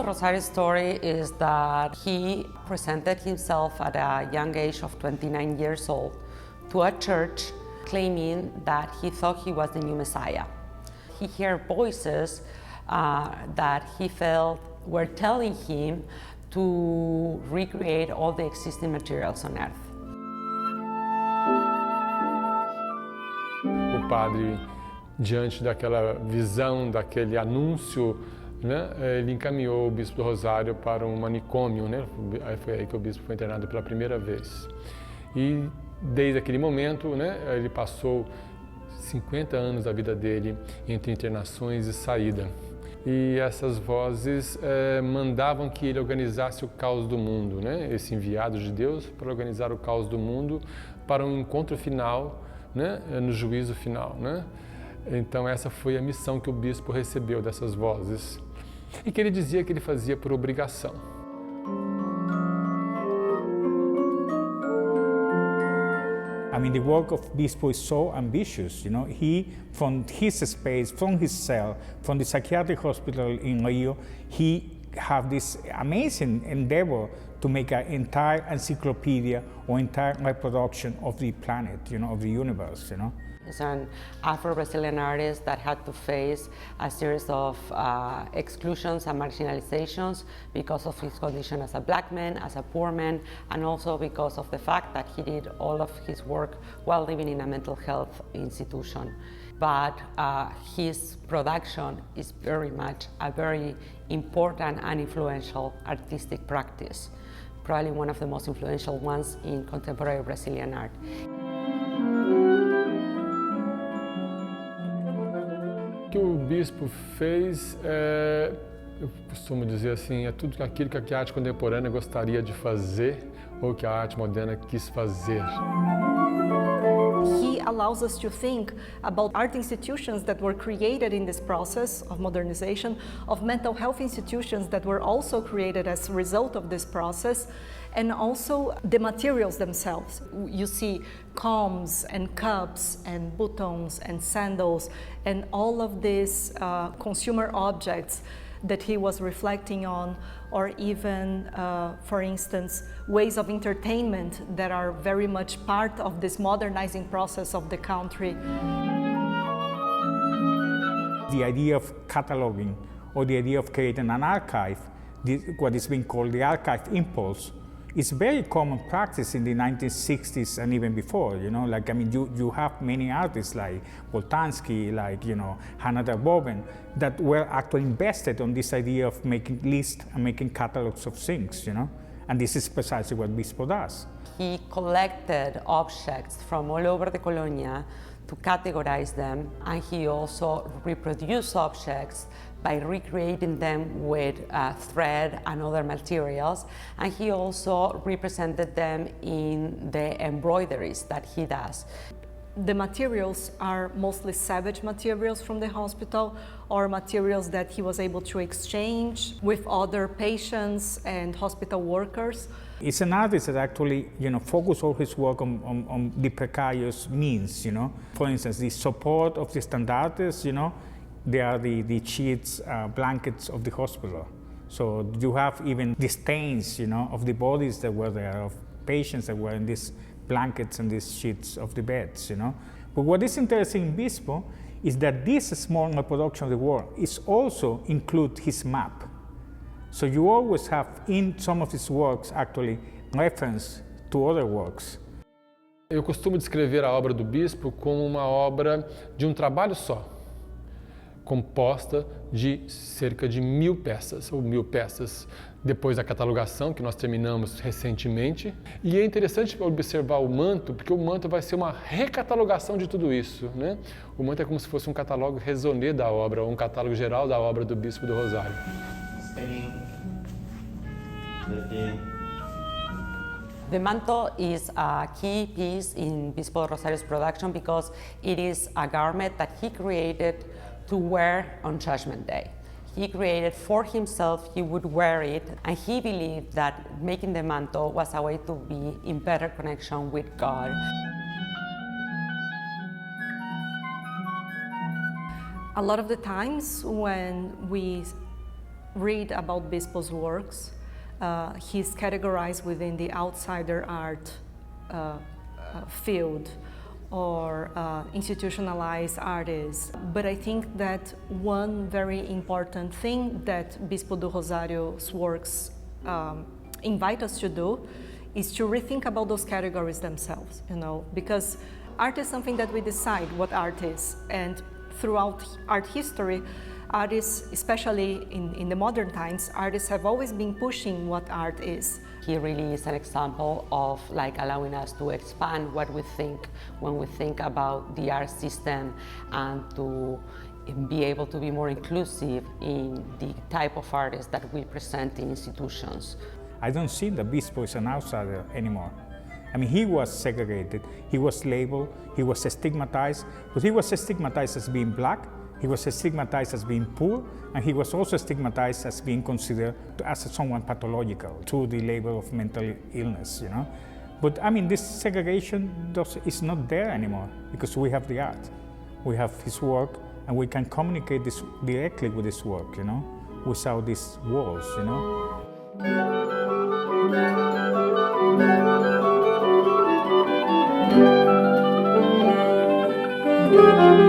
Rosario's story is that he presented himself at a young age of 29 years old to a church claiming that he thought he was the new Messiah. He heard voices that he felt were telling him to recreate all the existing materials on earth. O padre, diante daquela visão, daquele anúncio, né, ele encaminhou o Bispo do Rosário para um manicômio, né? Foi aí que o Bispo foi internado pela primeira vez. E desde aquele momento, né, ele passou 50 anos da vida dele entre internações e saída. E essas vozes mandavam que ele organizasse o caos do mundo, né? Esse enviado de Deus para organizar o caos do mundo para um encontro final, né? No juízo final, né? Então essa foi a missão que o bispo recebeu dessas vozes e que ele dizia que ele fazia por obrigação. I mean, the work of Bispo is so ambitious, you know. He, from his space, from his cell, from the psychiatric hospital in Rio, he have this amazing endeavor to make an entire encyclopedia or entire reproduction of the planet, you know, of the universe, you know. He's an Afro-Brazilian artist that had to face a series of exclusions and marginalizations because of his condition as a black man, as a poor man, and also because of the fact that he did all of his work while living in a mental health institution. But his production is very much a very important and influential artistic practice, probably one of the most influential ones in contemporary Brazilian art. O que o bispo fez, eu costumo dizer assim, é tudo aquilo que a arte contemporânea gostaria de fazer ou que a arte moderna quis fazer. He allows us to think about art institutions that were created in this process of modernization, of mental health institutions that were also created as a result of this process, and also the materials themselves. You see combs and cups and buttons and sandals and all of these consumer objects that he was reflecting on, or even, for instance, ways of entertainment that are very much part of this modernizing process of the country. The idea of cataloging or the idea of creating an archive, what is being called the archive impulse, is very common practice in the 1960s and even before, you know, like, I mean, you have many artists like Boltanski, like, you know, Hannah Darboven, that were actually invested on this idea of making lists and making catalogs of things, you know, and this is precisely what Bispo does. He collected objects from all over the Colonia to categorize them, and he also reproduced objects by recreating them with thread and other materials, and he also represented them in the embroideries that he does. The materials are mostly savage materials from the hospital, or materials that he was able to exchange with other patients and hospital workers. It's an artist that actually, you know, focus all his work on the precarious means, you know. For instance, the support of the standards, you know, they are the sheets, blankets of the hospital. So you have even the stains, you know, of the bodies that were there, of patients that were in these blankets and these sheets of the beds, you know. But what is interesting in Bispo is that this small reproduction of the work is also include his map. So you always have in some of his works actually reference to other works. Eu costumo descrever a obra do bispo como uma obra de um trabalho só, composta de cerca de 1000 peças, ou 1000 peças, depois da catalogação, que nós terminamos recentemente. E é interessante observar o manto, porque o manto vai ser uma recatalogação de tudo isso, né? O manto é como se fosse um catálogo raisonné da obra, ou um catálogo geral da obra do Bispo do Rosário. The manto is a key piece in Bispo Rosario's production because it is a garment that he created to wear on Judgment Day. He created for himself, he would wear it, and he believed that making the manto was a way to be in better connection with God. A lot of the times when we read about Bispo's works, he's categorized within the outsider art field or institutionalized artists. But I think that one very important thing that Bispo do Rosario's works invite us to do is to rethink about those categories themselves, because art is something that we decide what art is. And throughout art history, artists, especially in the modern times, artists have always been pushing what art is. He really is an example of allowing us to expand what we think when we think about the art system, and to be able to be more inclusive in the type of artists that we present in institutions. I don't see that Bispo is an outsider anymore. I mean, he was segregated, he was labeled, he was stigmatized, but he was stigmatized as being black, he was stigmatized as being poor, and he was also stigmatized as being considered as someone pathological through the label of mental illness, But I mean, this segregation is not there anymore because we have the art, we have his work, and we can communicate this directly with his work, without these walls, Thank you.